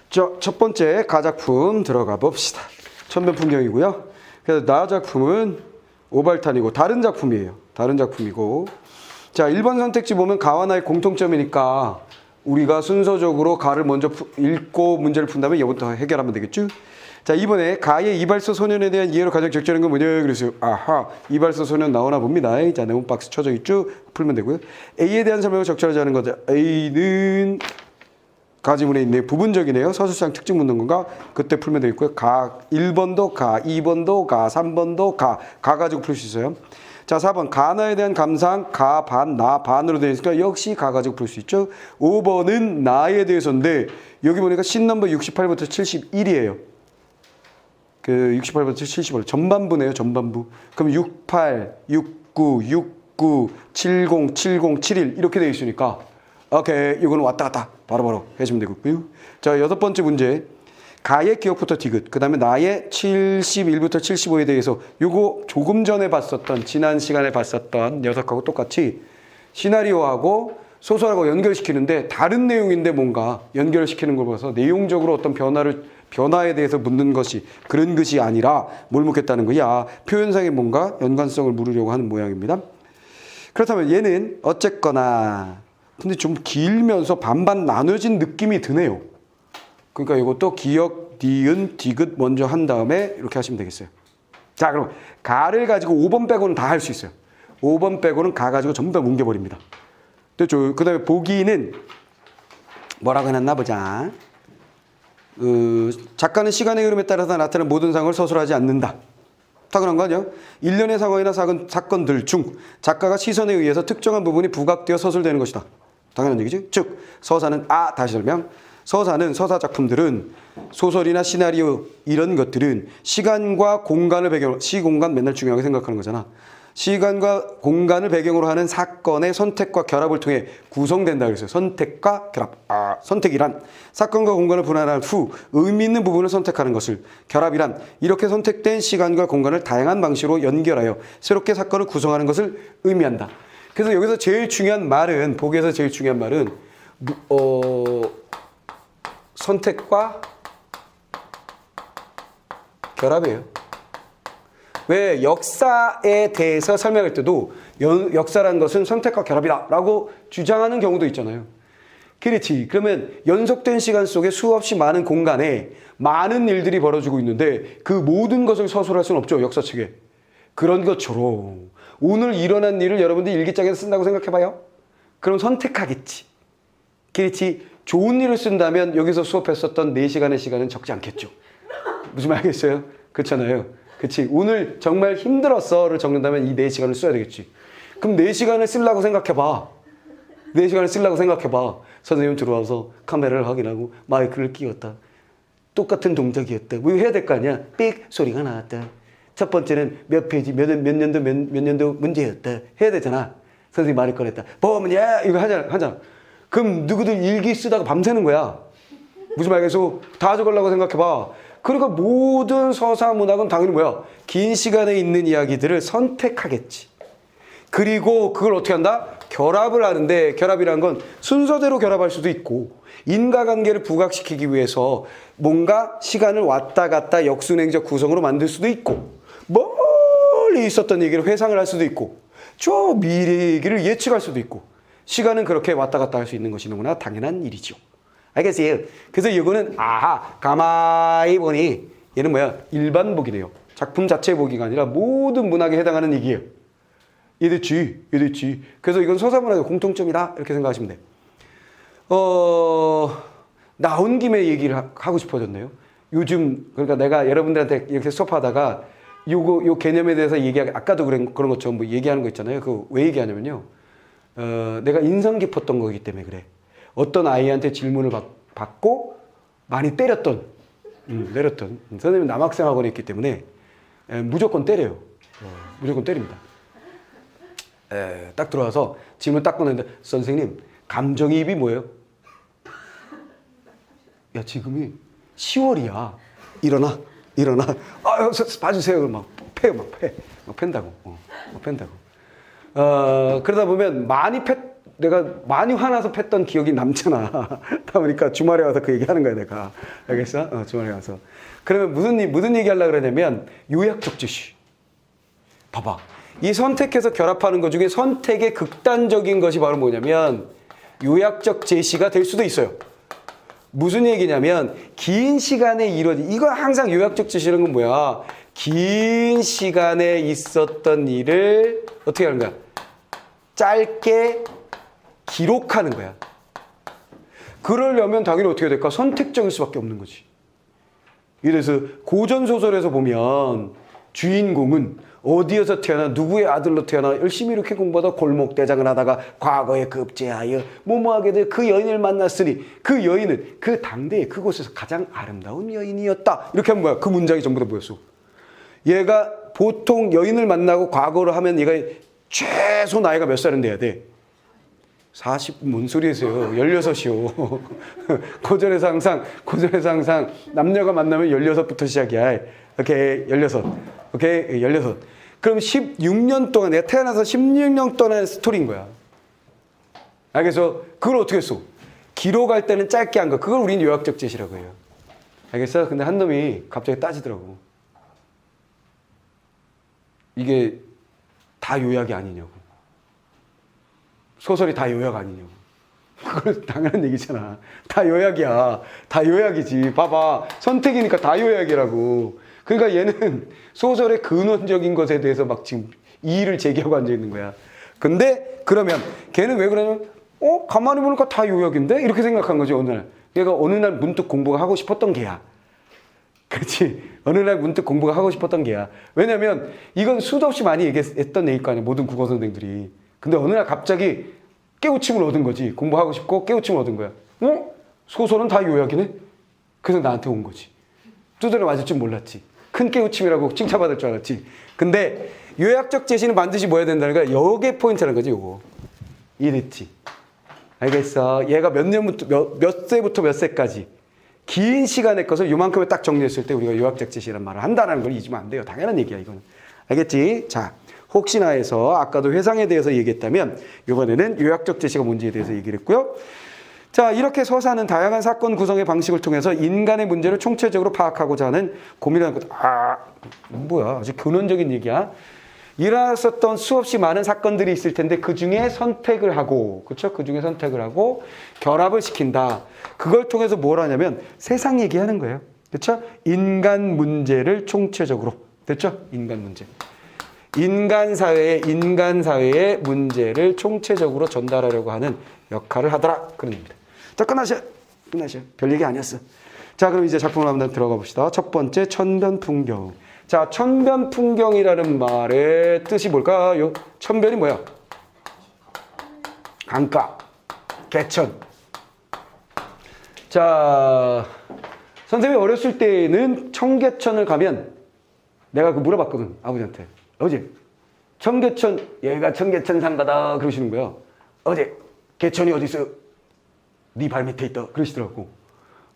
자, 첫 번째 가작품 들어가 봅시다. 천변 풍경이고요. 그래서 나 작품은 오발탄이고 다른 작품이에요. 다른 작품이고. 자, 1번 선택지 보면 가와 나의 공통점이니까 우리가 순서적으로 가를 먼저 읽고 문제를 푼 다음에 이거부터 해결하면 되겠죠? 자, 이번에 가의 이발소 소년에 대한 이해로 가장 적절한 건 뭐냐 그랬어요. 아하, 이발소 소년 나오나 봅니다. 자, 네모 박스 쳐져 있죠? 풀면 되고요. A에 대한 설명을 적절하지 않은 거죠. A는 가지문에 있네요. 부분적이네요. 서술상 특징 묻는 건가? 그때 풀면 되겠고요. 가 1번도 가, 2번도 가, 3번도 가 가지고 풀 수 있어요. 자, 4번 가나에 대한 감상 가 반, 나 반으로 되어 있으니까 역시 가 가지고 풀 수 있죠. 5번은 나에 대해서인데 여기 보니까 신 넘버 68부터 71이에요. 그 68부터 75 전반부네요. 전반부. 그럼 68, 69, 69, 70, 70, 71 이렇게 되어 있으니까 오케이, 이거는 왔다 갔다 바로바로 해주면 되겠고요. 자, 6번째 문제. 가의 기억부터 디귿, 그 다음에 나의 71부터 75에 대해서 요거 조금 전에 봤었던, 지난 시간에 봤었던 녀석하고 똑같이 시나리오하고 소설하고 연결시키는데 다른 내용인데 뭔가 연결시키는 걸 봐서 내용적으로 어떤 변화에 대해서 묻는 것이 그런 것이 아니라 뭘 묻겠다는 거야. 표현상의 뭔가 연관성을 물으려고 하는 모양입니다. 그렇다면 얘는 어쨌거나 근데 좀 길면서 반반 나눠진 느낌이 드네요. 그러니까 이것도 기역, 니은, 디귿 먼저 한 다음에 이렇게 하시면 되겠어요. 자, 그럼 가를 가지고 5번 빼고는 다 할 수 있어요. 5번 빼고는 가 가지고 전부 다 뭉개버립니다. 됐죠? 그 다음에 보기는 뭐라고 해놨나 보자. 작가는 시간의 흐름에 따라서 나타나는 모든 상황을 서술하지 않는다. 당연한 거 아니야? 일련의 상황이나 사건들 중 작가가 시선에 의해서 특정한 부분이 부각되어 서술되는 것이다. 당연한 얘기죠. 즉 서사는 다시 설명. 서사는 서사 작품들은 소설이나 시나리오 이런 것들은 시간과 공간을 배경으로 시공간 맨날 중요하게 생각하는 거잖아. 시간과 공간을 배경으로 하는 사건의 선택과 결합을 통해 구성된다 그랬어요. 선택과 결합. 선택이란 사건과 공간을 분할한 후 의미 있는 부분을 선택하는 것을, 결합이란 이렇게 선택된 시간과 공간을 다양한 방식으로 연결하여 새롭게 사건을 구성하는 것을 의미한다. 그래서 여기서 제일 중요한 말은, 보기에서 제일 중요한 말은 선택과 결합이에요. 왜 역사에 대해서 설명할 때도 역사라는 것은 선택과 결합이다 라고 주장하는 경우도 있잖아요. 그렇지. 그러면 연속된 시간 속에 수없이 많은 공간에 많은 일들이 벌어지고 있는데 그 모든 것을 서술할 수는 없죠. 역사책에. 그런 것처럼 오늘 일어난 일을 여러분들이 일기장에서 쓴다고 생각해봐요. 그럼 선택하겠지. 그렇지. 좋은 일을 쓴다면 여기서 수업했었던 4시간의 시간은 적지 않겠죠. 무슨 말이겠어요? 그렇잖아요. 그치. 오늘 정말 힘들었어를 적는다면 이 4시간을 써야 되겠지. 그럼 4시간을 쓰려고 생각해봐. 4시간을 쓰려고 생각해봐. 선생님 들어와서 카메라를 확인하고 마이크를 끼웠다. 똑같은 동작이었다. 뭐 해야 될 거 아니야? 삑 소리가 나왔다. 첫 번째는 몇 페이지 몇 년도 문제였다. 해야 되잖아. 선생님 말을 꺼냈다. 뭐냐 이거 하잖아. 그럼 누구들 일기 쓰다가 밤새는 거야. 무슨 말이겠어? 다 적으려고 생각해봐. 그러니까 모든 서사 문학은 당연히 뭐야? 긴 시간에 있는 이야기들을 선택하겠지. 그리고 그걸 어떻게 한다? 결합을 하는데, 결합이라는 건 순서대로 결합할 수도 있고 인과관계를 부각시키기 위해서 뭔가 시간을 왔다 갔다 역순행적 구성으로 만들 수도 있고 멀리 있었던 얘기를 회상을 할 수도 있고 저 미래 얘기를 예측할 수도 있고 시간은 그렇게 왔다 갔다 할 수 있는 것이 너무나 당연한 일이죠. 알겠어요? 그래서 이거는 가만히 보니 얘는 뭐야? 일반 보기네요. 작품 자체 보기가 아니라 모든 문학에 해당하는 얘기예요. 이해됐지? 그래서 이건 서사문학의 공통점이다 이렇게 생각하시면 돼요. 나온 김에 얘기를 하고 싶어졌네요. 요즘 그러니까 내가 여러분들한테 이렇게 수업하다가 요 개념에 대해서 아까도 그런 것처럼 뭐 얘기하는 거 있잖아요. 그거 왜 얘기하냐면요. 내가 인상 깊었던 거기 때문에 그래. 어떤 아이한테 질문을 받고 많이 때렸던 선생님은 남학생 학원에 있기 때문에 무조건 때려요. 무조건 때립니다. 딱 들어와서 질문 딱 꺼냈는데 선생님 감정이입이 뭐예요? 야 지금이 10월이야. 일어나. 봐주세요. 막 팬다고. 팬다고. 그러다 보면 많이 내가 많이 화나서 팼던 기억이 남잖아. 다 보니까 주말에 와서 그 얘기하는 거야, 내가. 알겠어? 주말에 와서. 그러면 무슨 얘기 하려고 그러냐면 요약적 제시. 봐봐. 이 선택해서 결합하는 것 중에 선택의 극단적인 것이 바로 뭐냐면 요약적 제시가 될 수도 있어요. 무슨 얘기냐면 긴 시간에 이루어진, 이거 항상 요약적 제시라는 건 뭐야? 긴 시간에 있었던 일을 어떻게 하는 거야? 짧게 기록하는 거야. 그러려면 당연히 어떻게 될까? 선택적일 수밖에 없는 거지. 이래서 고전소설에서 보면 주인공은 어디에서 태어나 누구의 아들로 태어나 열심히 이렇게 공부하다 골목대장을 하다가 과거에 급제하여 뭐뭐하게 돼 그 여인을 만났으니 그 여인은 그 당대에 그곳에서 가장 아름다운 여인이었다. 이렇게 하면 뭐야? 그 문장이 전부 다 뭐였어? 얘가 보통 여인을 만나고 과거로 하면 얘가 최소 나이가 몇 살은 돼야 돼? 40, 뭔 소리세요? 16이요. 고전에서 항상 남녀가 만나면 16부터 시작이야. 오케이, 16. 오케이, 16. 그럼 16년 동안, 내가 태어나서 16년 동안의 스토리인 거야. 알겠어? 그걸 어떻게 했어? 기록할 때는 짧게 한 거. 그걸 우린 요약적 제시라고 해요. 알겠어? 근데 한 놈이 갑자기 따지더라고. 이게 다 요약이 아니냐고. 소설이 다 요약 아니냐고. 그건 당연한 얘기잖아. 다 요약이야. 다 요약이지. 봐봐. 선택이니까 다 요약이라고. 그러니까 얘는 소설의 근원적인 것에 대해서 막 지금 이의를 제기하고 앉아있는 거야. 근데 그러면 걔는 왜 그러냐면 가만히 보니까 다 요약인데? 이렇게 생각한 거지, 어느 날. 얘가 어느 날 문득 공부가 하고 싶었던 걔야. 그렇지. 어느 날 문득 공부가 하고 싶었던 걔야. 왜냐면 이건 수도 없이 많이 얘기했던 얘기일 거 아니야. 모든 국어 선생들이. 근데 어느 날 갑자기 깨우침을 얻은 거지. 공부하고 싶고 깨우침을 얻은 거야. 소설은 다 요약이네? 그래서 나한테 온 거지. 두드려 맞을 줄 몰랐지. 큰 깨우침이라고 칭찬받을 줄 알았지. 근데 요약적 제시는 반드시 뭐 해야 된다는 거야? 요게 포인트라는 거지, 요거. 이랬지. 알겠어. 얘가 몇 년부터, 몇 세부터 몇 세까지 긴 시간의 것을 요만큼을 딱 정리했을 때 우리가 요약적 제시란 말을 한다는 걸 잊으면 안 돼요. 당연한 얘기야, 이거는. 알겠지? 자, 혹시나 해서 아까도 회상에 대해서 얘기했다면 이번에는 요약적 제시가 뭔지에 대해서 얘기를 했고요. 자, 이렇게 서사는 다양한 사건 구성의 방식을 통해서 인간의 문제를 총체적으로 파악하고자 하는 고민하는 것. 뭐야? 아주 근원적인 얘기야. 일어났었던 수없이 많은 사건들이 있을 텐데 그 중에 선택을 하고, 그렇죠? 그 중에 선택을 하고 결합을 시킨다. 그걸 통해서 뭘 하냐면 세상 얘기하는 거예요. 그렇죠? 인간 문제를 총체적으로. 됐죠? 인간 문제. 인간 사회의 문제를 총체적으로 전달하려고 하는 역할을 하더라. 그런 의미입니다. 자, 끝나셔. 별 얘기 아니었어. 자, 그럼 이제 작품을 한번 들어가 봅시다. 첫 번째, 천변풍경. 자, 천변풍경이라는 말의 뜻이 뭘까요? 천변이 뭐야? 강가, 개천. 자, 선생님이 어렸을 때는 청계천을 가면 내가 그 물어봤거든, 아버지한테. 어제 청계천, 얘가 청계천 상가다 그러시는 거야. 어제 개천이 어디 있어? 네 발 밑에 있다 그러시더라고.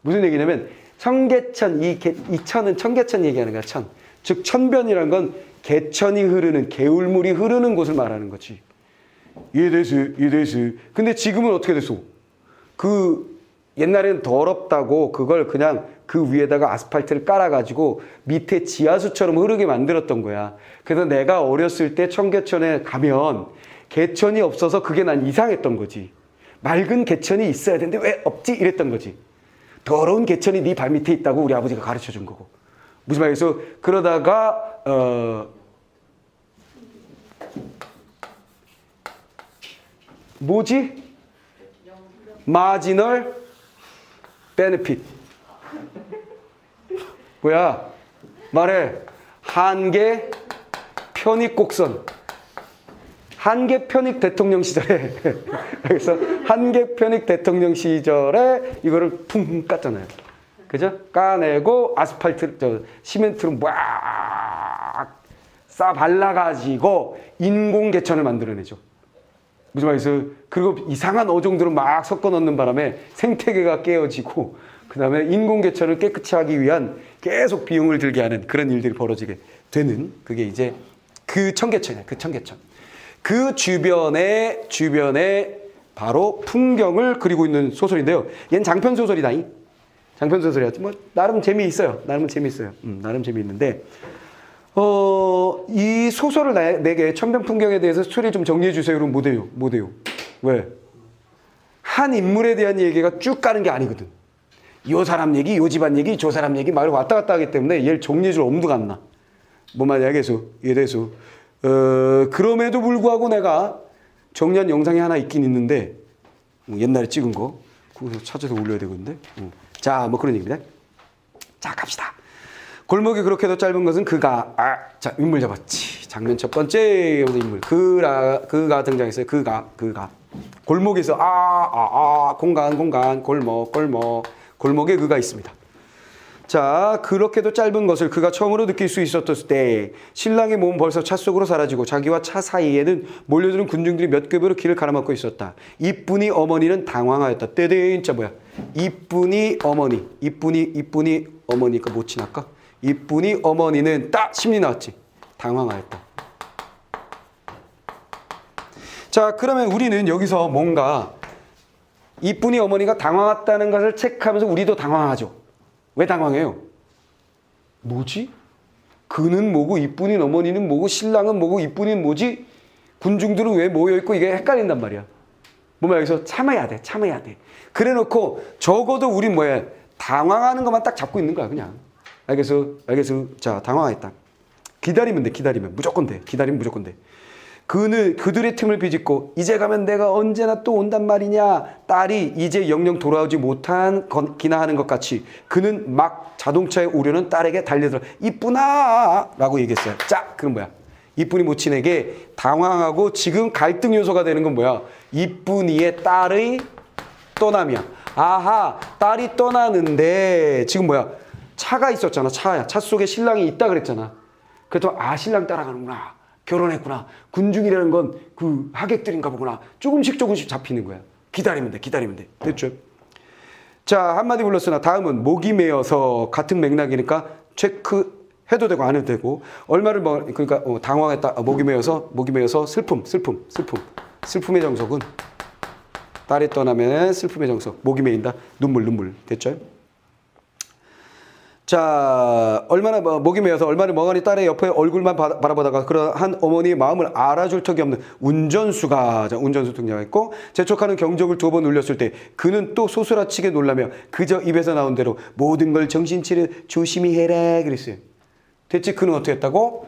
무슨 얘기냐면 청계천, 이 천은 청계천 얘기하는 거야. 천. 즉 천변이라는 건 개천이 흐르는, 개울물이 흐르는 곳을 말하는 거지. 이해됐어. 근데 지금은 어떻게 됐어? 그 옛날에는 더럽다고 그걸 그냥 그 위에다가 아스팔트를 깔아가지고 밑에 지하수처럼 흐르게 만들었던 거야. 그래서 내가 어렸을 때 청계천에 가면 개천이 없어서 그게 난 이상했던 거지. 맑은 개천이 있어야 되는데 왜 없지? 이랬던 거지. 더러운 개천이 네 발 밑에 있다고 우리 아버지가 가르쳐 준 거고. 무슨 말이겠어? 그러다가 뭐지? 마지널 베네핏. 뭐야? 말해. 한계 편익 곡선. 한계 편익 대통령 시절에 그래서 한계 편익 대통령 시절에 이거를 퉁 깠잖아요. 그죠? 까내고 아스팔트, 시멘트로 막 싸 발라가지고 인공 개천을 만들어내죠. 무슨 말이겠어요? 그리고 이상한 어종들을 막 섞어 넣는 바람에 생태계가 깨어지고 그 다음에 인공 개천을 깨끗이 하기 위한 계속 비용을 들게 하는 그런 일들이 벌어지게 되는, 그게 이제 그 청계천이야. 그 청계천. 그 주변에 바로 풍경을 그리고 있는 소설인데요. 얘는 장편 소설이다잉. 장편 소설이야. 뭐 나름 재미있어요. 나름 재미있어요. 나름 재미있는데 이 소설을 내게 천변풍경에 대해서 스토리 좀 정리해 주세요. 그럼 못해요. 못해요. 왜? 한 인물에 대한 얘기가 쭉 가는 게 아니거든. 요 사람 얘기, 요 집안 얘기, 저 사람 얘기 막 왔다 갔다 하기 때문에 얘를 정리해 줄 엄두가 안 나. 뭔 말이야, 계속. 이래서 그럼에도 불구하고 내가 정리한 영상이 하나 있긴 있는데 옛날에 찍은 거 그거 찾아서 올려야 되거든요. 자, 뭐 그런 얘기입니다. 자, 갑시다. 골목이 그렇게도 짧은 것은 자, 인물 잡았지. 장면 첫 번째 인물 그가 등장했어요. 그가 골목에서 공간 골목에 그가 있습니다. 자, 그렇게도 짧은 것을 그가 처음으로 느낄 수 있었을 때 신랑의 몸은 벌써 차 속으로 사라지고 자기와 차 사이에는 몰려드는 군중들이 몇 겹으로 길을 가로막고 있었다. 이쁜이 어머니는 당황하였다. 진짜 뭐야? 이쁜이 어머니가 못 지날까? 이쁜이 어머니는 딱 심리 나왔지. 당황하였다. 자, 그러면 우리는 여기서 뭔가 이쁜이 어머니가 당황했다는 것을 체크하면서 우리도 당황하죠. 왜 당황해요? 뭐지? 그는 뭐고 이쁜이 어머니는 뭐고 신랑은 뭐고 이쁜이는 뭐지? 군중들은 왜 모여있고 이게 헷갈린단 말이야. 뭐면 여기서 참아야 돼. 그래 놓고 적어도 우린 뭐야? 당황하는 것만 딱 잡고 있는 거야 그냥. 알겠어? 자, 당황했다. 기다리면 무조건 돼. 기다리면 무조건 돼. 그들의 틈을 비집고 이제 가면 내가 언제나 또 온단 말이냐. 딸이 이제 영영 돌아오지 못한 기나 하는 것 같이 그는 막 자동차에 오려는 딸에게 달려들어 이쁘나 라고 얘기했어요. 자, 그럼 뭐야? 이쁜이 모친에게 당황하고 지금 갈등 요소가 되는 건 뭐야? 이쁜이의 딸의 떠남이야. 아하, 딸이 떠나는데 지금 뭐야? 차가 있었잖아. 차 속에 신랑이 있다 그랬잖아. 그래도 신랑 따라가는구나. 결혼했구나. 군중이라는 건 그 하객들인가 보구나. 조금씩 잡히는 거야. 기다리면 돼. 됐죠? 자, 한마디 불렀으나 다음은 목이 메어서 같은 맥락이니까 체크해도 되고 안 해도 되고 얼마를 그러니까 당황했다. 목이 메어서 슬픔의 정석은 딸이 떠나면 슬픔의 정석. 목이 메인다. 눈물. 됐죠? 자, 목이 메어서 얼마나 멍하니 딸의 옆에 얼굴만 바라보다가 그러한 어머니의 마음을 알아줄 턱이 없는 운전수 등장했고 재촉하는 경적을 2번 울렸을 때 그는 또 소스라치게 놀라며 그저 입에서 나온 대로 모든 걸 정신차려 조심히 해라 그랬어요. 대체 그는 어떻게 했다고?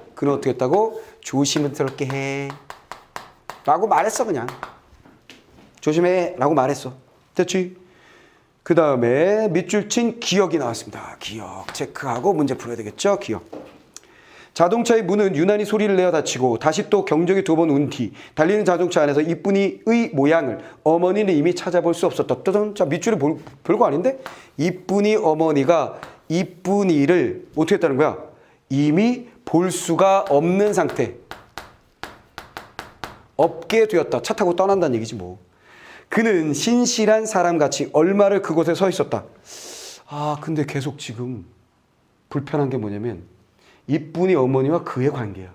조심스럽게 해 라고 말했어. 그냥 조심해 라고 말했어. 됐지? 그 다음에 밑줄 친 기억이 나왔습니다. 기억 체크하고 문제 풀어야 되겠죠. 기억. 자동차의 문은 유난히 소리를 내어 닫히고 다시 또 경적이 2번 운 뒤 달리는 자동차 안에서 이쁜이의 모양을 어머니는 이미 찾아볼 수 없었다. 자, 밑줄이 별거 아닌데? 이쁜이 어머니가 이쁜이를 어떻게 했다는 거야? 이미 볼 수가 없는 상태. 없게 되었다. 차 타고 떠난다는 얘기지 뭐. 그는 신실한 사람같이 얼마를 그곳에 서 있었다. 근데 계속 지금 불편한 게 뭐냐면 이쁜이 어머니와 그의 관계야.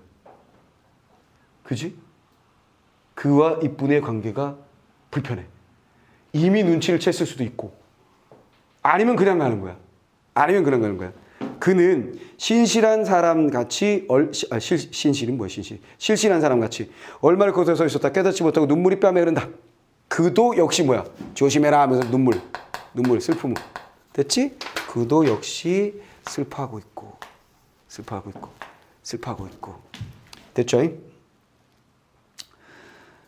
그지? 그와 이쁜이의 관계가 불편해. 이미 눈치를 챘을 수도 있고 아니면 그냥 가는 거야. 그는 신실한 사람같이 신실은 뭐야? 실실한 사람같이 얼마를 그곳에 서 있었다. 깨닫지 못하고 눈물이 뺨에 흐른다. 그도 역시 뭐야? 조심해라 하면서 눈물, 슬픔. 됐지? 그도 역시 슬퍼하고 있고. 됐죠?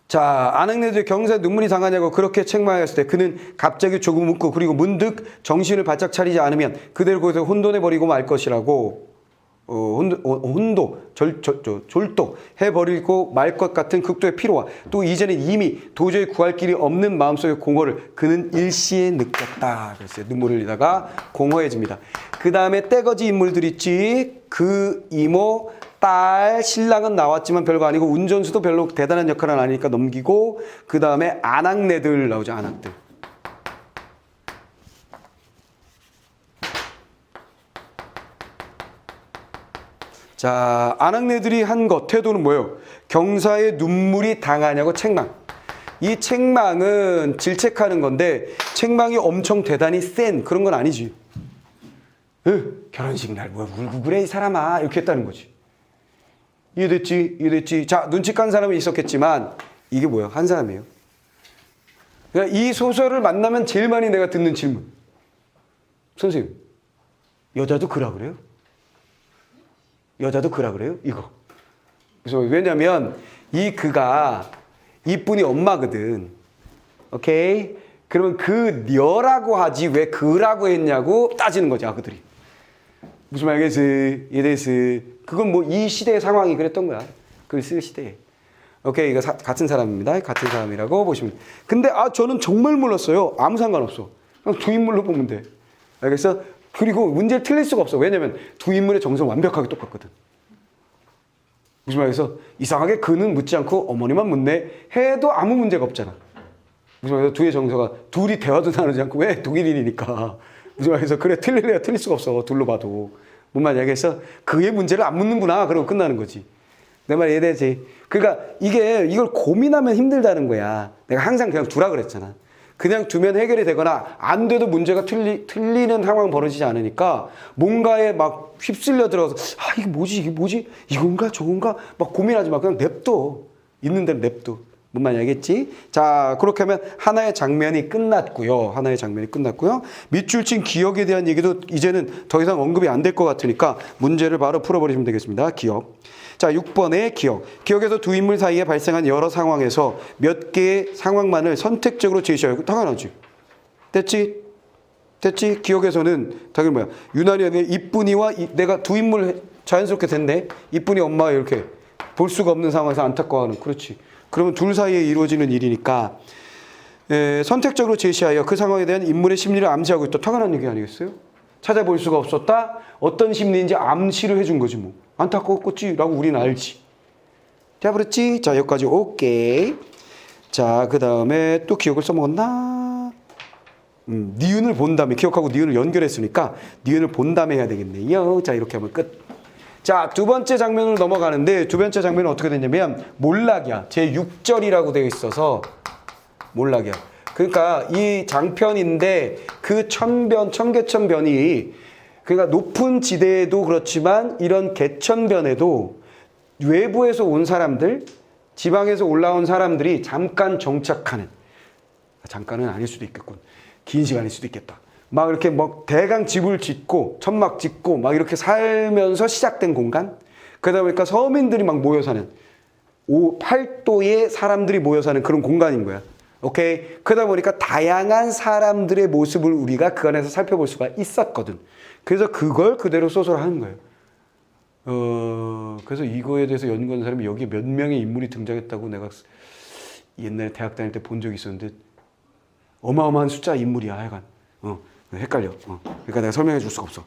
자, 아낙네들의 경사에 눈물이 상하냐고 그렇게 책망했을 때 그는 갑자기 조금 웃고 그리고 문득 정신을 바짝 차리지 않으면 그대로 거기서 혼돈해버리고 말 것이라고 졸도해버리고 말 것 같은 극도의 피로와 또 이제는 이미 도저히 구할 길이 없는 마음속의 공허를 그는 일시에 느꼈다. 그랬어요. 눈물을 흘리다가 공허해집니다. 그 다음에 떼거지 인물들 있지. 그 이모, 딸, 신랑은 나왔지만 별거 아니고 운전수도 별로 대단한 역할은 아니니까 넘기고 그 다음에 아낙네들 나오죠. 아낙들. 자, 아낙네들이 한 태도는 뭐예요? 경사에 눈물이 당하냐고 책망. 이 책망은 질책하는 건데 책망이 엄청 대단히 센 그런 건 아니지. 결혼식 날 뭐 울고 그래 이 사람아 이렇게 했다는 거지. 이해됐지? 이해됐지? 자, 눈치 깐 사람은 있었겠지만 이게 뭐야? 한 사람이에요. 그러니까 이 소설을 만나면 제일 많이 내가 듣는 질문. 선생님, 여자도 그라 그래요? 여자도 그라 그래요? 이거. 그래서 왜냐면 이 그가 이쁜이 엄마거든. 오케이? 그러면 그 너라고 하지 왜 그라고 했냐고 따지는 거지, 아그들이. 무슨 말이겠지? 이래스. 그건 뭐 이 시대의 상황이 그랬던 거야. 글 쓸 시대에. 오케이, 이거 같은 사람입니다. 같은 사람이라고 보시면. 근데 저는 정말 몰랐어요. 아무 상관없어. 그냥 두 인물로 보면 돼. 알겠어? 그리고 문제를 틀릴 수가 없어. 왜냐면 두 인물의 정서는 완벽하게 똑같거든. 무슨 말이겠어? 이상하게 그는 묻지 않고 어머니만 묻네 해도 아무 문제가 없잖아. 무슨 말이겠어? 두의 정서가 둘이 대화도 나누지 않고 왜 독일인이니까. 무슨 말이겠어? 그래 틀릴래야 틀릴 수가 없어. 둘로 봐도. 뭔 말이야? 그래서 그의 문제를 안 묻는구나. 그러고 끝나는 거지. 내 말 이해되지? 그러니까 이걸 고민하면 힘들다는 거야. 내가 항상 그냥 두라 그랬잖아. 그냥 두면 해결이 되거나 안 돼도 문제가 틀리는 상황 벌어지지 않으니까 뭔가에 막 휩쓸려 들어가서 이게 뭐지? 이건가 저건가? 막 고민하지 마. 그냥 냅둬. 있는 대로 냅둬. 뭔 말인지 알겠지? 자, 그렇게 하면 하나의 장면이 끝났고요. 밑줄 친 기억에 대한 얘기도 이제는 더 이상 언급이 안 될 것 같으니까 문제를 바로 풀어버리시면 되겠습니다. 기억. 자, 6번의 기억. 기억에서 두 인물 사이에 발생한 여러 상황에서 몇 개의 상황만을 선택적으로 제시하고 당연하지. 됐지? 기억에서는 당연히 뭐야? 유난히 이쁜이와 내가 두 인물 자연스럽게 됐네. 이쁜이 엄마가 이렇게 볼 수가 없는 상황에서 안타까워하는. 그렇지. 그러면 둘 사이에 이루어지는 일이니까 선택적으로 제시하여 그 상황에 대한 인물의 심리를 암시하고 있다. 당연한 얘기 아니겠어요? 찾아볼 수가 없었다. 어떤 심리인지 암시를 해준 거지 뭐. 안타까웠겠지 라고 우리는 알지. 자, 그렇지? 자, 여기까지 오케이. 자, 그 다음에 또 기억을 써먹었나? 니은을 본 다음에 기억하고 니은을 연결했으니까 니은을 본 다음에 해야 되겠네요. 자, 이렇게 하면 끝. 자, 두 번째 장면으로 넘어가는데 두 번째 장면은 어떻게 되냐면 몰락이야. 제6절이라고 되어 있어서 몰락이야. 그러니까 이 장편인데 그 청계천변이 그러니까 높은 지대에도 그렇지만 이런 개천변에도 외부에서 온 사람들, 지방에서 올라온 사람들이 잠깐 정착하는, 잠깐은 아닐 수도 있겠군. 긴 시간일 수도 있겠다. 막 이렇게 막 대강 집을 짓고 천막 짓고 막 이렇게 살면서 시작된 공간. 그러다 보니까 서민들이 막 모여 사는 8도의 사람들이 모여 사는 그런 공간인 거야. 오케이. 그러다 보니까 다양한 사람들의 모습을 우리가 그 안에서 살펴볼 수가 있었거든. 그래서 그걸 그대로 소설을 하는 거예요. 그래서 이거에 대해서 연구하는 사람이 여기에 몇 명의 인물이 등장했다고 내가 옛날에 대학 다닐 때 본 적이 있었는데 어마어마한 숫자 인물이야. 하여간. 헷갈려. 그러니까 내가 설명해 줄 수가 없어.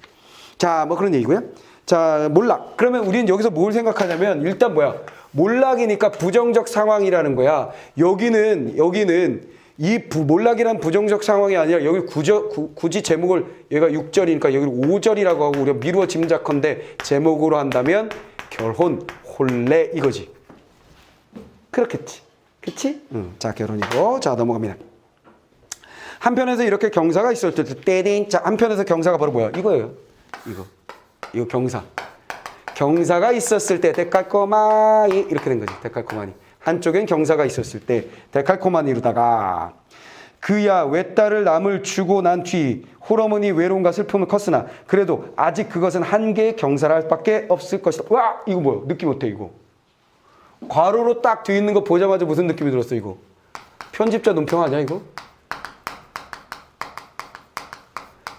자, 뭐 그런 얘기고요. 자, 몰락. 그러면 우리는 여기서 뭘 생각하냐면 일단 뭐야? 몰락이니까 부정적 상황이라는 거야. 여기는 이 몰락이란 부정적 상황이 아니라 여기 굳이 제목을 얘가 6절이니까 여기를 5절이라고 하고 우리가 미루어 짐작컨대 제목으로 한다면 결혼, 혼례 이거지. 그렇겠지. 그치? 자, 결혼이고. 자, 넘어갑니다. 한편에서 이렇게 경사가 있을 때 떼딘. 자, 한편에서 경사가 바로 뭐야? 이거예요. 이거 경사. 경사가 있었을 때 데칼코마니 이렇게 된 거지. 데칼코마니. 한쪽엔 경사가 있었을 때 데칼코마니로다가 그야 외딸을 남을 주고 난 뒤 홀어머니 외로움과 슬픔을 컸으나 그래도 아직 그것은 한 개의 경사랄 밖에 없을 것이다. 와, 이거 뭐야? 느낌 어때 이거? 괄호로 딱 뒤에 있는 거 보자마자 무슨 느낌이 들었어 이거? 편집자 논평 아니야 이거?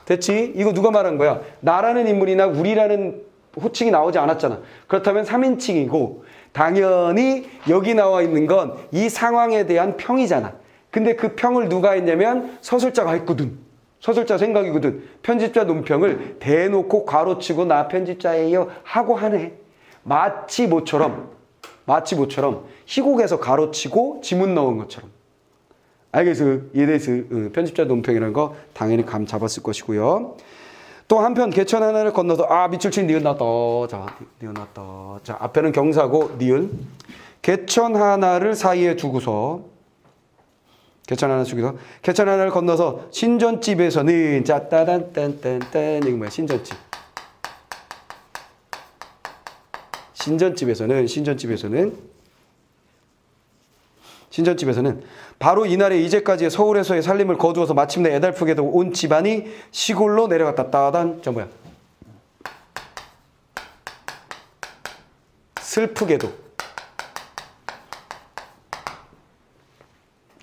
됐지? 이거 누가 말한 거야? 나라는 인물이나 우리라는 호칭이 나오지 않았잖아. 그렇다면 3인칭이고 당연히 여기 나와 있는 건 이 상황에 대한 평이잖아. 근데 그 평을 누가 했냐면 서술자가 했거든. 서술자 생각이거든. 편집자 논평을 대놓고 괄호치고 나 편집자예요 하고 하네. 마치 모처럼 희곡에서 괄호치고 지문 넣은 것처럼. 알겠어? 이래서 편집자 논평이라는 거 당연히 감 잡았을 것이고요. 또 한편 개천 하나를 건너서 밑줄 친 니은 났다. 자, 니은 났다. 자, 앞에는 경사고 니은. 개천 하나를 사이에 두고서 개천 하나 숙여서 개천 하나를 건너서 신전집에서는 짜따단딴딴딴 이거 뭐야 신전집. 신전집에서는 바로 이날에 이제까지의 서울에서의 살림을 거두어서 마침내 애달프게도 온 집안이 시골로 내려갔다. 따단 저 뭐야 슬프게도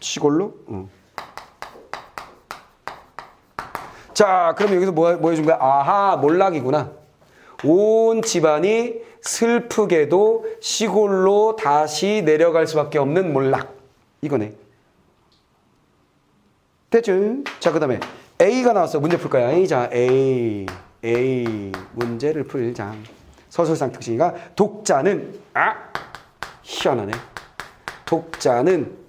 시골로? 자, 그럼 여기서 뭐 해준 거야? 아하, 몰락이구나. 온 집안이 슬프게도 시골로 다시 내려갈 수밖에 없는 몰락. 이거네. 됐죠? 자, 그 다음에 A가 나왔어. 문제 풀 거야. 자, A. 문제를 풀자. 서술상 특징이가 독자는, 희한하네. 독자는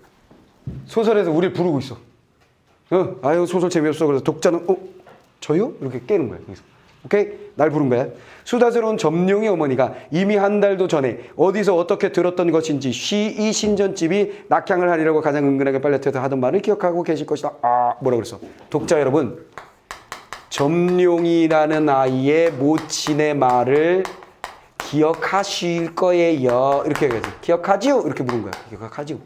소설에서 우리를 부르고 있어. 아유, 소설 재미없어. 그래서 독자는, 저요? 이렇게 깨는 거야. 여기서. 오케이? 날 부른 거야. 수다스러운 점룡이 어머니가 이미 한 달도 전에 어디서 어떻게 들었던 것인지 이 신전집이 낙향을 하리라고 가장 은근하게 빨려태서 하던 말을 기억하고 계실 것이다. 뭐라 그랬어? 독자 여러분, 점룡이라는 아이의 모친의 말을 기억하실 거예요. 이렇게 얘기하지. 기억하지요? 이렇게 물은 거야. 기억하지요.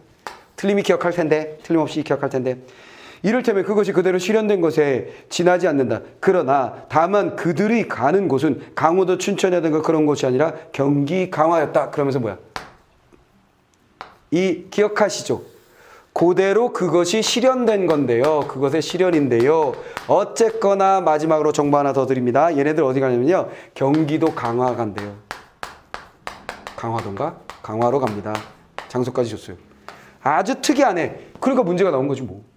틀림이 기억할 텐데, 틀림없이 기억할 텐데. 이를테면 그것이 그대로 실현된 것에 지나지 않는다. 그러나 다만 그들이 가는 곳은 강원도 춘천이라든가 그런 곳이 아니라 경기 강화였다. 그러면서 뭐야? 이 기억하시죠? 그대로 그것이 실현된 건데요. 그것의 실현인데요. 어쨌거나 마지막으로 정보 하나 더 드립니다. 얘네들 어디 가냐면요. 경기도 강화 간대요. 강화도인가? 강화로 갑니다. 장소까지 줬어요. 아주 특이하네. 그러니까 문제가 나온 거지 뭐.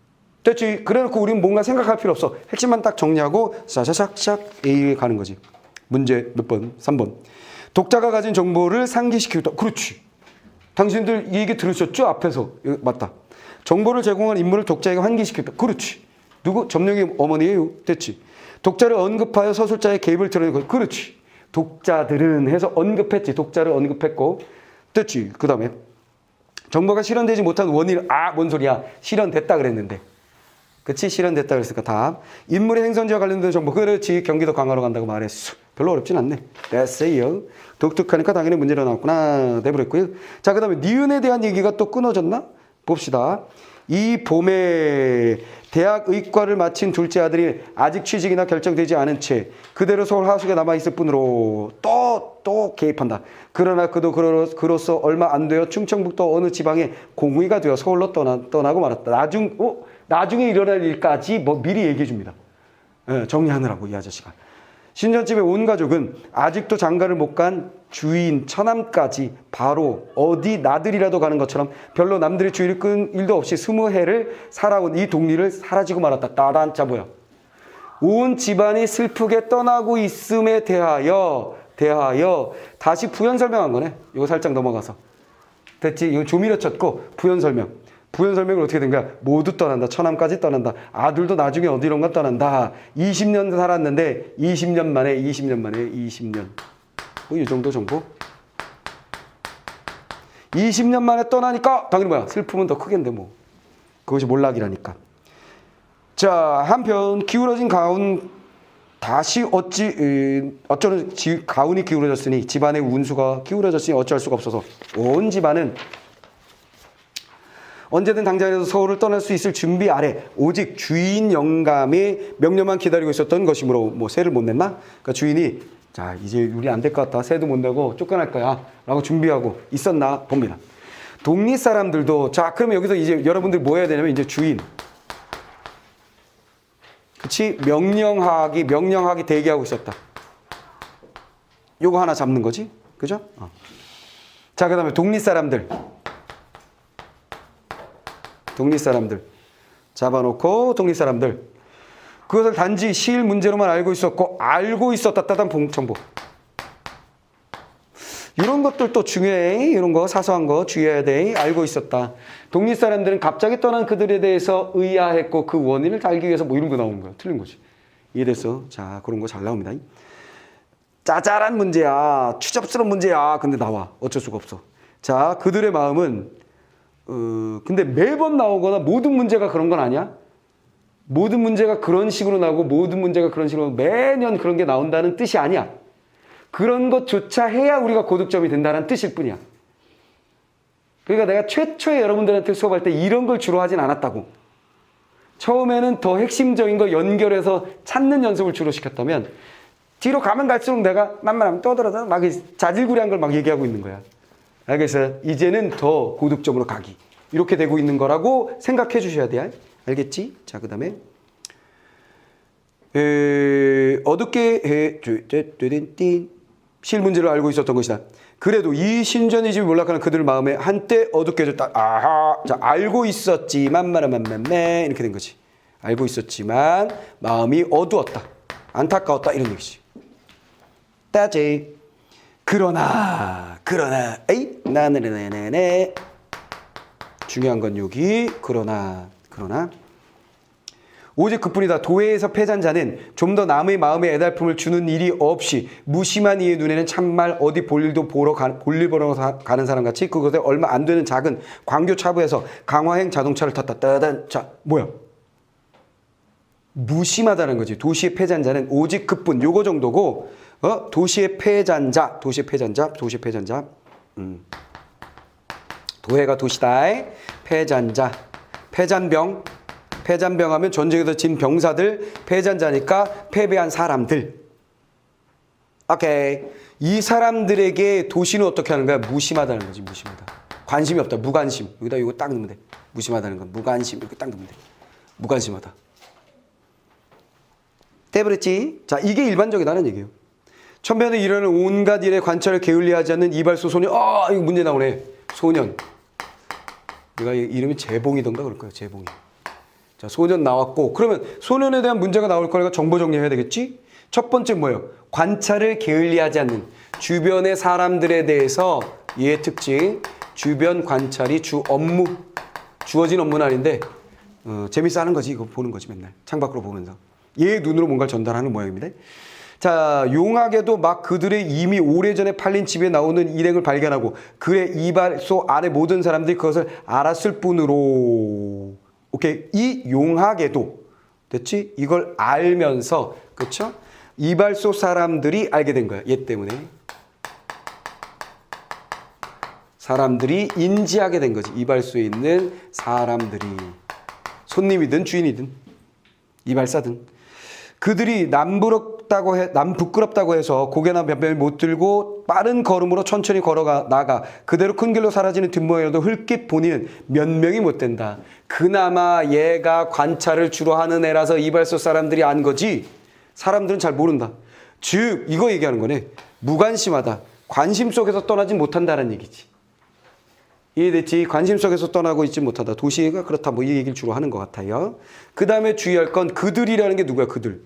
됐지? 그래놓고 우리는 뭔가 생각할 필요 없어. 핵심만 딱 정리하고 샤샤샥샥 A에 가는 거지. 문제 몇 번? 3번. 독자가 가진 정보를 상기시키다. 그렇지. 당신들 이 얘기 들으셨죠? 앞에서. 맞다. 정보를 제공한 인물을 독자에게 환기시켰다. 그렇지. 누구? 점령의 어머니예요. 됐지. 독자를 언급하여 서술자의 개입을 드러내는 거. 그렇지. 독자들은 해서 언급했지. 독자를 언급했고. 됐지. 그 다음에 정보가 실현되지 못한 원인. 뭔 소리야. 실현됐다 그랬는데. 그치? 실현됐다 그랬으니까 다음. 인물의 행선지와 관련된 정보. 그렇지. 경기도 강화로 간다고 말했어. 별로 어렵진 않네. 됐어요. 독특하니까 당연히 문제로 나왔구나. 내버렸고요. 자, 그 다음에 니은에 대한 얘기가 또 끊어졌나? 봅시다. 이 봄에 대학 의과를 마친 둘째 아들이 아직 취직이나 결정되지 않은 채 그대로 서울 하숙에 남아있을 뿐으로 또 개입한다. 그러나 그도 그로써 얼마 안 되어 충청북도 어느 지방에 공의가 되어 서울로 떠나고 말았다. 나중에 일어날 일까지 미리 얘기해 줍니다. 정리하느라고 이 아저씨가. 신전집의 온 가족은 아직도 장가를 못 간 주인 처남까지 바로 어디 나들이라도 가는 것처럼 별로 남들의 주의를 끈 일도 없이 20해를 살아온 이 동리를 사라지고 말았다. 따단짜 뭐야? 온 집안이 슬프게 떠나고 있음에 대하여 다시 부연 설명한 거네. 이거 살짝 넘어가서. 됐지? 이거 조미료 쳤고 부연 설명. 부연 설명을 어떻게 된 거야? 모두 떠난다. 처남까지 떠난다. 아들도 나중에 어디론가 떠난다. 20년 살았는데 20년 만에 20년. 이 정도 정보. 20년 만에 떠나니까 당연히 뭐야? 슬픔은 더 크겠는데 뭐. 그것이 몰락이라니까. 자, 한편 기울어진 가운 다시 어쩌는 가운이 기울어졌으니 집안의 운수가 기울어졌으니 어찌할 수가 없어서 온 집안은 언제든 당장에서 서울을 떠날 수 있을 준비 아래 오직 주인 영감의 명령만 기다리고 있었던 것이므로 세를 못 냈나? 그러니까 주인이 자 이제 우리 안 될 것 같다. 세도 못 내고 쫓겨날 거야 라고 준비하고 있었나 봅니다. 독립 사람들도 자 그러면 여기서 이제 여러분들이 뭐 해야 되냐면 이제 주인 그치? 명령하기 대기하고 있었다. 요거 하나 잡는 거지? 그죠? 자 그 다음에 독립 사람들 잡아놓고 독립 사람들 그것을 단지 시일 문제로만 알고 있었다 따단 정보. 이런 것들도 중요해. 이런 거 사소한 거 주의해야 돼. 알고 있었다. 독립 사람들은 갑자기 떠난 그들에 대해서 의아했고 그 원인을 알기 위해서 이런 거 나오는 거야. 틀린 거지. 이해됐어? 자 그런 거 잘 나옵니다. 짜잘한 문제야. 추접스러운 문제야. 근데 나와. 어쩔 수가 없어. 자 그들의 마음은 근데 매번 나오거나 모든 문제가 그런 건 아니야? 모든 문제가 그런 식으로 나오고 모든 문제가 그런 식으로 매년 그런 게 나온다는 뜻이 아니야. 그런 것조차 해야 우리가 고득점이 된다는 뜻일 뿐이야. 그러니까 내가 최초에 여러분들한테 수업할 때 이런 걸 주로 하진 않았다고. 처음에는 더 핵심적인 거 연결해서 찾는 연습을 주로 시켰다면 뒤로 가면 갈수록 내가 만만하면 떠들어서 막 자질구레한 걸 막 얘기하고 있는 거야. 알겠어요? 이제는 더 고득점으로 가기. 이렇게 되고 있는 거라고 생각해 주셔야 돼. 알겠지? 자, 그 다음에 어둡게 실문제를 알고 있었던 것이다. 그래도 이 신전의 집이 몰락하는 그들 마음에 한때 어둡게 졌다. 아하. 자, 알고 있었지만 마라만만매 이렇게 된 거지. 알고 있었지만 마음이 어두웠다. 안타까웠다 이런 얘기지. 따지. 그러나 에이 나네네네네. 중요한 건 여기 그러나 오직 그뿐이다. 도회에서 패잔 자는 좀 더 남의 마음에 애달픔을 주는 일이 없이 무심한 이의 눈에는 참말 어디 볼일 보러 가는 사람 같이 그것에 얼마 안 되는 작은 광교 차부에서 강화행 자동차를 탔다. 따단. 자, 뭐야? 무심하다는 거지. 도시의 패잔 자는 오직 그뿐. 요거 정도고 도시의 패잔자. 도회가 도시다. 패잔자. 패잔병 하면 전쟁에서 진 병사들, 패잔자니까 패배한 사람들. 오케이. 이 사람들에게 도시는 어떻게 하는 거야? 무심하다는 거지, 무심하다. 관심이 없다, 무관심. 여기다 이거 딱 넣으면 돼. 무심하다는 건 무관심. 이렇게 딱 넣으면 돼. 무관심하다. 떼버렸지? 자, 이게 일반적이다는 얘기예요. 천변에 일어나는 온갖 일에 관찰을 게을리하지 않는 이발소 소년. 이거 문제 나오네. 소년. 내가 이름이 재봉이던가 그럴 거야, 재봉이. 자, 소년 나왔고, 그러면 소년에 대한 문제가 나올 거니까 정보 정리해야 되겠지? 첫 번째 뭐예요? 관찰을 게을리하지 않는 주변의 사람들에 대해서 얘의 특징, 주변 관찰이 주 업무, 주어진 업무는 아닌데 재밌어 하는 거지. 이거 보는 거지 맨날 창밖으로 보면서 얘의 눈으로 뭔가를 전달하는 모양입니다. 자, 용하게도 막 그들의 이미 오래전에 팔린 집에 나오는 일행을 발견하고 그의 이발소 안에 모든 사람들이 그것을 알았을 뿐으로. 오케이. 이 용하게도 됐지? 이걸 알면서 그렇죠? 이발소 사람들이 알게 된 거야. 얘 때문에. 사람들이 인지하게 된 거지. 이발소에 있는 사람들이. 손님이든 주인이든 이발사든. 그들이 남 부끄럽다고 해서 고개나 변변을 못 들고 빠른 걸음으로 천천히 걸어나가 그대로 큰 길로 사라지는 뒷모양이라도 흘낏 보니는 몇 명이 못 된다. 그나마 얘가 관찰을 주로 하는 애라서 이발소 사람들이 안 거지 사람들은 잘 모른다. 즉 이거 얘기하는 거네. 무관심하다. 관심 속에서 떠나지 못한다는 얘기지. 이해됐지? 관심 속에서 떠나고 있지 못하다. 도시가 그렇다. 뭐 이 얘기를 주로 하는 것 같아요. 그 다음에 주의할 건 그들이라는 게 누구야? 그들.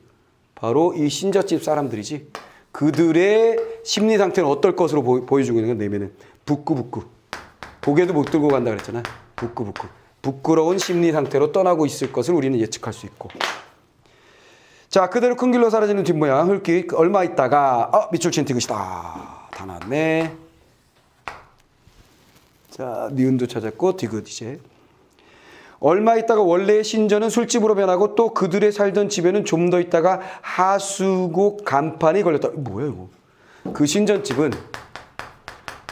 바로 이 신젖집 사람들이지. 그들의 심리 상태는 어떨 것으로 보여주고 있는 건 내면은 부끄부끄. 고개도 못 들고 간다 그랬잖아. 부끄부끄. 부끄러운 심리 상태로 떠나고 있을 것을 우리는 예측할 수 있고. 자, 그대로 큰 길로 사라지는 뒷모양. 흘낏 얼마 있다가 밑줄 친 디귿이다. 다 나왔네. 자, 니은도 찾았고 디귿 이제. 얼마 있다가 원래의 신전은 술집으로 변하고 또 그들의 살던 집에는 좀 더 있다가 하수구 간판이 걸렸다. 뭐야 이거? 그 신전집은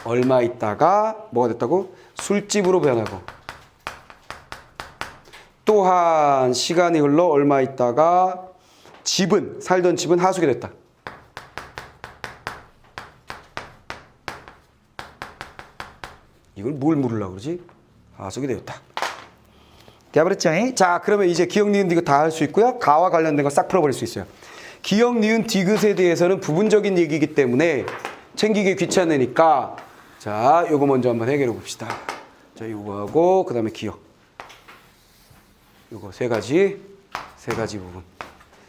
얼마 있다가 뭐가 됐다고? 술집으로 변하고 또한 시간이 흘러 얼마 있다가 살던 집은 하수구가 됐다. 이걸 뭘 물으려고 그러지? 하수구가 되었다. 돼버렸죠? 자, 그러면 이제 기역, 니은, 디귿 다 할 수 있고요. 가와 관련된 거 싹 풀어버릴 수 있어요. 기역, 니은, 디귿에 대해서는 부분적인 얘기이기 때문에 챙기기 귀찮으니까 자, 요거 먼저 한번 해결해 봅시다. 자, 요거하고 그 다음에 기역. 요거 세 가지 부분.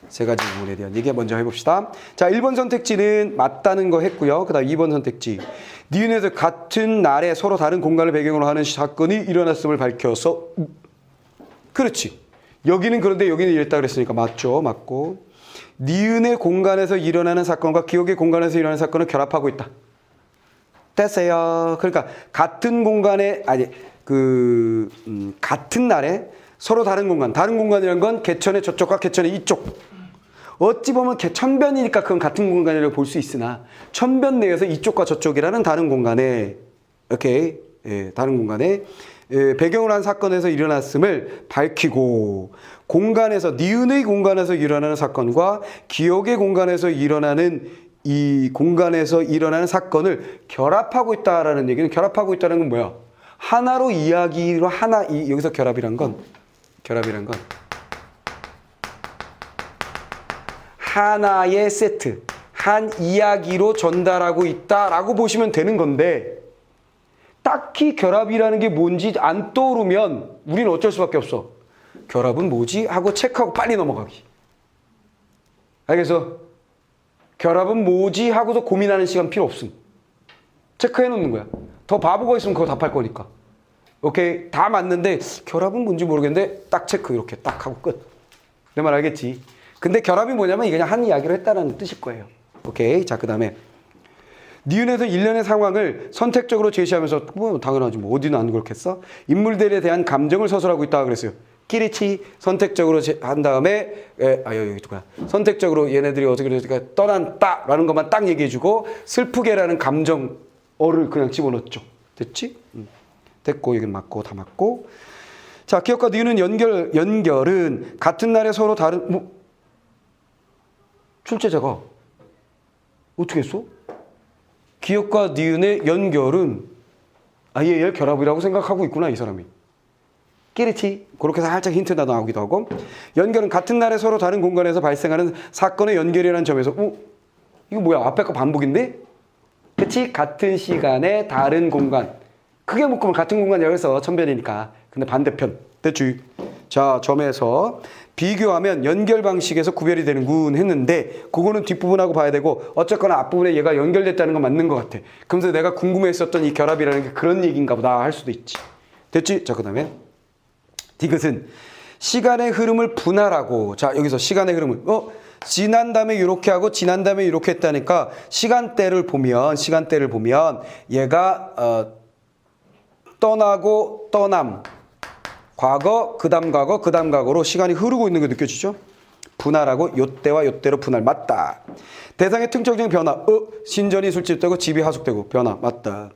세 가지 부분에 대한 얘기 먼저 해봅시다. 자, 1번 선택지는 맞다는 거 했고요. 그 다음 2번 선택지. 니은에서 같은 날에 서로 다른 공간을 배경으로 하는 사건이 일어났음을 밝혀서 그렇지. 여기는 그런데 여기는 이랬다 그랬으니까 맞죠. 맞고. 니은의 공간에서 일어나는 사건과 기억의 공간에서 일어나는 사건을 결합하고 있다. 됐어요. 그러니까 같은 공간에 같은 날에 서로 다른 공간이라는 건 개천의 저쪽과 개천의 이쪽. 어찌 보면 천변이니까 그건 같은 공간이라고 볼 수 있으나 천변 내에서 이쪽과 저쪽이라는 다른 공간에 오케이 다른 공간에 배경으로 한 사건에서 일어났음을 밝히고 공간에서 니은의 공간에서 일어나는 사건과 기억의 공간에서 일어나는 이 공간에서 일어나는 사건을 결합하고 있다라는 얘기는 결합하고 있다는 건 뭐야? 하나로 이야기로 여기서 결합이란 건 하나의 세트, 한 이야기로 전달하고 있다라고 보시면 되는 건데 딱히 결합이라는 게 뭔지 안 떠오르면 우리는 어쩔 수밖에 없어. 결합은 뭐지? 하고 체크하고 빨리 넘어가기. 알겠어? 결합은 뭐지? 하고서 고민하는 시간 필요 없음. 체크해 놓는 거야. 더 바보가 있으면 그거 답할 거니까. 오케이? 다 맞는데 결합은 뭔지 모르겠는데 딱 체크 이렇게 딱 하고 끝. 내 말 알겠지? 근데 결합이 뭐냐면 이게 그냥 한 이야기로 했다는 뜻일 거예요. 오케이? 자, 그 다음에 니은에서 일련의 상황을 선택적으로 제시하면서 뭐 당연하지 뭐 어디는 안 그렇겠어? 인물들에 대한 감정을 서술하고 있다 그랬어요. 끼리치 선택적으로 한 다음에 여기 누구야? 선택적으로 얘네들이 어떻게 그러니까 떠난다라는 것만 딱 얘기해주고 슬프게라는 감정어를 그냥 집어넣었죠. 됐지? 됐고 여기는 맞고 다 맞고. 자, 기억과 니은은 연결은 같은 날에 서로 다른 출제자가 어떻게 했어? 기억과 니은의 연결은 아예 결합이라고 생각하고 있구나 이 사람이. 끼리치 그렇게 살짝 힌트가 나오기도 하고 연결은 같은 날에 서로 다른 공간에서 발생하는 사건의 연결이라는 점에서 이거 뭐야 앞에 거 반복인데? 그치? 같은 시간에 다른 공간 크게 묶으면 같은 공간이라고 해서 천변이니까 근데 반대편 됐지? 자 점에서 비교하면 연결 방식에서 구별이 되는군 했는데 그거는 뒷부분하고 봐야 되고 어쨌거나 앞부분에 얘가 연결됐다는 건 맞는 것 같아. 그러면서 내가 궁금했었던 이 결합이라는 게 그런 얘기인가 보다 할 수도 있지. 됐지? 자 그 다음에 디귿은 시간의 흐름을 분할하고 자 여기서 시간의 흐름을 지난 다음에 이렇게 하고 지난 다음에 이렇게 했다니까 시간대를 보면 얘가 떠나고 떠남 과거, 그 다음 과거로 시간이 흐르고 있는 게 느껴지죠? 분할하고 요때와 요때로 분할 맞다. 대상의 특정적인 변화 신전이 술집되고 집이 하숙되고 변화 맞다.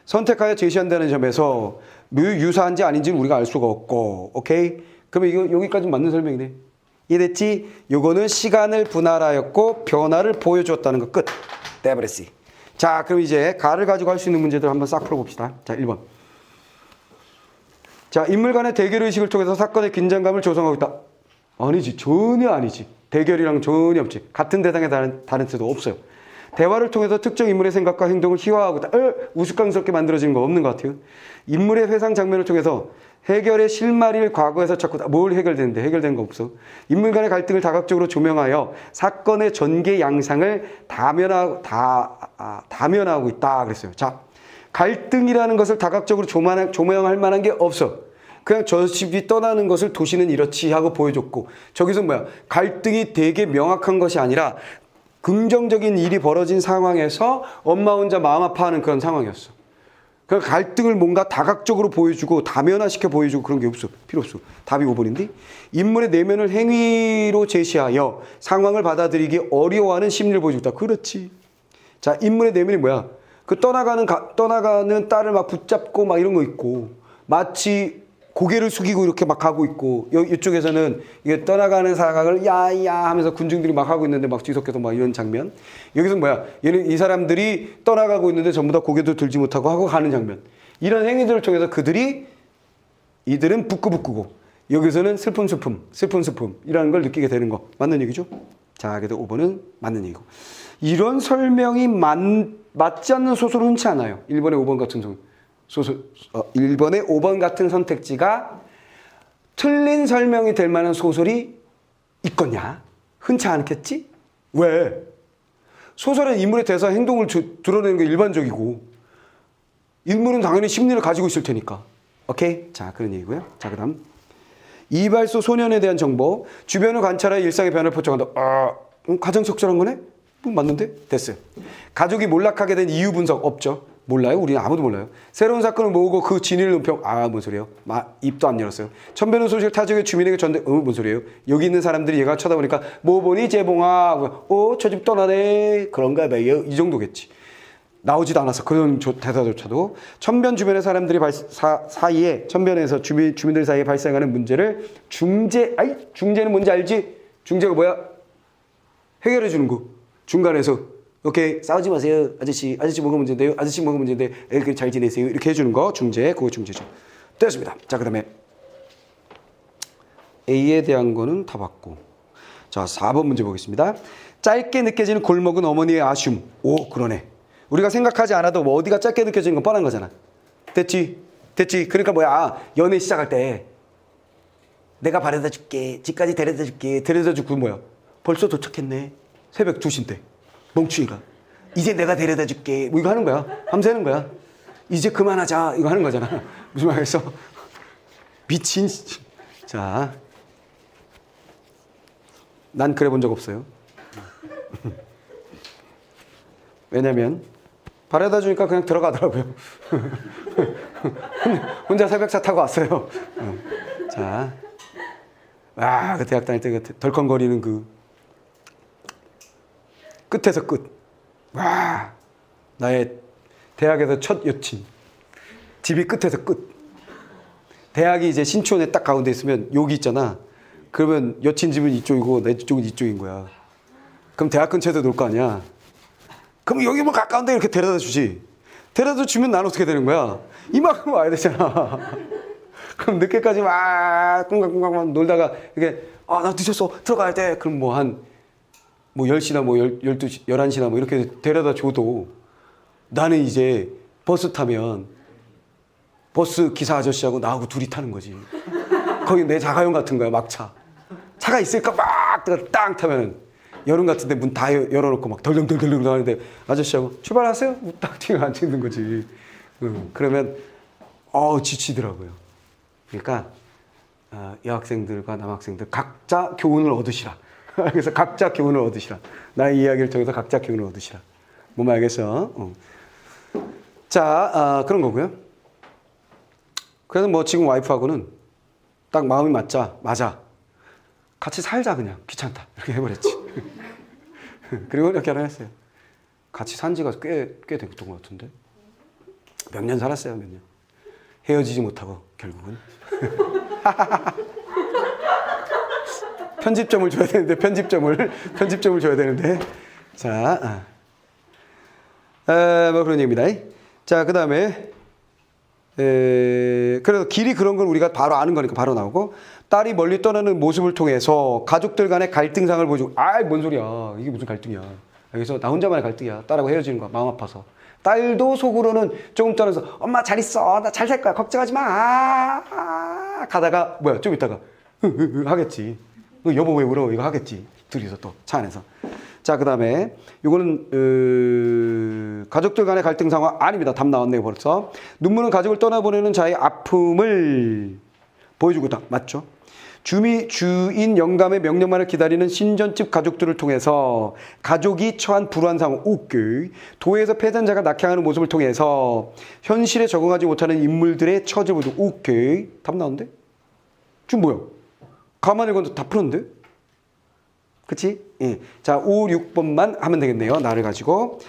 선택하여 제시한다는 점에서 유사한지 아닌지는 우리가 알 수가 없고 오케이? 그러면 이거 여기까지 맞는 설명이네. 이해됐지? 요거는 시간을 분할하였고 변화를 보여주었다는 거 끝. 데브레시. 자 그럼 이제 가를 가지고 할 수 있는 문제들 한번 싹 풀어봅시다. 자 1번. 자, 인물 간의 대결의식을 통해서 사건의 긴장감을 조성하고 있다. 아니지. 전혀 아니지. 대결이랑 전혀 없지. 같은 대상에 다른 뜻도 없어요. 대화를 통해서 특정 인물의 생각과 행동을 희화하고 있다. 우스꽝스럽게 만들어지는 거 없는 것 같아요. 인물의 회상 장면을 통해서 해결의 실마리를 과거에서 찾고 뭘 해결되는데 해결된 거 없어. 인물 간의 갈등을 다각적으로 조명하여 사건의 전개 양상을 다면하고 있다 그랬어요. 자, 갈등이라는 것을 다각적으로 조명할 만한 게 없어. 그냥 저 집이 떠나는 것을 도시는 이렇지 하고 보여줬고 저기서 뭐야 갈등이 되게 명확한 것이 아니라 긍정적인 일이 벌어진 상황에서 엄마 혼자 마음 아파하는 그런 상황이었어. 그러니까 갈등을 뭔가 다각적으로 보여주고 다면화시켜 보여주고 그런 게 없어. 필요 없어. 답이 5번인데 인물의 내면을 행위로 제시하여 상황을 받아들이기 어려워하는 심리를 보여주고 있다. 그렇지. 자 인물의 내면이 뭐야? 그 떠나가는 딸을 막 붙잡고 막 이런 거 있고 마치 고개를 숙이고 이렇게 막 가고 있고 이쪽에서는 이게 떠나가는 상황을 야야 하면서 군중들이 막 하고 있는데 막 뒤섞여서 막 이런 장면. 여기서 뭐야? 이 사람들이 떠나가고 있는데 전부 다 고개도 들지 못하고 하고 가는 장면. 이런 행위들을 통해서 이들은 부끄부끄고 여기서는 슬픔 이라는 걸 느끼게 되는 거. 맞는 얘기죠? 자, 그래도 5번은 맞는 얘기고. 이런 설명이 맞지 않는 소설은 흔치 않아요. 1번의 5번 같은 소설. 1번의 5번 같은 선택지가 틀린 설명이 될 만한 소설이 있겠냐? 흔치 않겠지? 왜? 소설은 인물의 대사 행동을 드러내는 게 일반적이고 인물은 당연히 심리를 가지고 있을 테니까. 오케이? 자, 그런 얘기고요. 자, 그 다음 이발소 소년에 대한 정보. 주변을 관찰하여 일상의 변화를 포착한다. 가장 적절한 거네? 맞는데? 됐어요. 가족이 몰락하게 된 이유 분석 없죠. 몰라요? 우리는 아무도 몰라요. 새로운 사건을 모으고 그 진위를 논평. 뭔 소리예요? 입도 안 열었어요. 천변의 소식을 타 지역의 주민에게 전대. 뭔 소리예요? 여기 있는 사람들이 얘가 쳐다보니까 뭐 보니 재봉아. 저 집 떠나네. 그런가 봐요. 이 정도겠지. 나오지도 않아서 그런 대사조차도 천변 주변의 사람들이 사이에 천변에서 주민들 사이에 발생하는 문제를 중재는 뭔지 알지? 중재가 뭐야? 해결해 주는 거. 중간에서 오케이 싸우지 마세요. 아저씨 뭐가 문제인데요? 아저씨 뭐가 문제인데 이렇게 잘 지내세요. 이렇게 해주는 거 중재. 그거 중재죠. 됐습니다. 자, 그다음에 A에 대한 거는 다 봤고, 자 4번 문제 보겠습니다. 짧게 느껴지는 골목은 어머니의 아쉬움. 그러네. 우리가 생각하지 않아도 뭐 어디가 짧게 느껴지는 건 뻔한 거잖아. 됐지? 그러니까 뭐야, 연애 시작할 때 내가 바래다 줄게, 집까지 데려다 줄게, 데려다 주고 뭐야, 벌써 도착했네. 새벽 2시인데 멍충이가 이제 내가 데려다 줄게 뭐 이거 하는 거야. 밤새는 거야. 이제 그만하자 이거 하는 거잖아. 무슨 말이겠어? 미친. 자, 난 그래 본 적 없어요. 왜냐면 바래다 주니까 그냥 들어가더라고요. 혼자 새벽차 타고 왔어요. 자, 그 대학 다닐 때 그 덜컹거리는 그 끝에서 끝. 나의 대학에서 첫 여친. 집이 끝에서 끝. 대학이 이제 신촌에 딱 가운데 있으면 여기 있잖아. 그러면 여친 집은 이쪽이고 내 집은 이쪽인 거야. 그럼 대학 근처에도 놀 거 아니야. 그럼 여기 뭐 가까운데 이렇게 데려다 주지. 데려다 주면 난 어떻게 되는 거야? 이만큼 와야 되잖아. 그럼 늦게까지 막 꿍깍꿍깍 놀다가 이게 나 늦었어 들어가야 돼. 그럼 뭐 한 10시나 12시, 11시나 뭐 이렇게 데려다 줘도 나는 이제 버스 타면 버스 기사 아저씨하고 나하고 둘이 타는 거지. 거기 내 자가용 같은 거야, 막차. 차가 있으니까 막 땅 타면은 여름 같은데 문 다 열어놓고 막 덜렁덜렁 나오는데 아저씨하고 출발하세요? 딱 뒤에 앉아있는 거지. 그러면 지치더라고요. 그러니까 여학생들과 남학생들 각자 교훈을 얻으시라. 그래서 각자 교훈을 얻으시라. 나의 이야기를 통해서 각자 교훈을 얻으시라. 뭔 말 알겠어? 자, 그런 거고요. 그래서 뭐 지금 와이프하고는 딱 마음이 맞아. 같이 살자 그냥. 귀찮다. 이렇게 해버렸지. 그리고 이렇게 결혼했어요. 같이 산 지가 꽤 됐던 것 같은데. 몇 년 살았어요, 몇 년. 헤어지지 못하고 결국은. 편집점을 줘야 되는데, 편집점을 줘야 되는데. 자, 뭐 그런 얘기입니다. 자, 그 다음에, 그래서 길이 그런 걸 우리가 바로 아는 거니까 바로 나오고, 딸이 멀리 떠나는 모습을 통해서 가족들 간의 갈등상을 보여주고, 뭔 소리야. 이게 무슨 갈등이야. 그래서 나 혼자만의 갈등이야. 딸하고 헤어지는 거야. 마음 아파서. 딸도 속으로는 조금 떠나서, 엄마 잘 있어. 나 잘 살 거야. 걱정하지 마. 가다가, 좀 있다가, 하겠지. 여보 왜 울어? 이거 하겠지. 둘이서 또 차 안에서. 자, 그 다음에 이거는 가족들 간의 갈등 상황 아닙니다. 답 나왔네요 벌써. 눈물은 가족을 떠나보내는 자의 아픔을 보여주고 있다. 맞죠? 주인 영감의 명령만을 기다리는 신전집 가족들을 통해서 가족이 처한 불우한 상황. 오케이. 도에서 패전자가 낙향하는 모습을 통해서 현실에 적응하지 못하는 인물들의 처지를 보여주고. 오케이. 답 나왔는데? 지금 뭐야? 가만히 읽었는데 다 풀었는데? 그치? 예. 자, 5, 6번만 하면 되겠네요. 나를 가지고.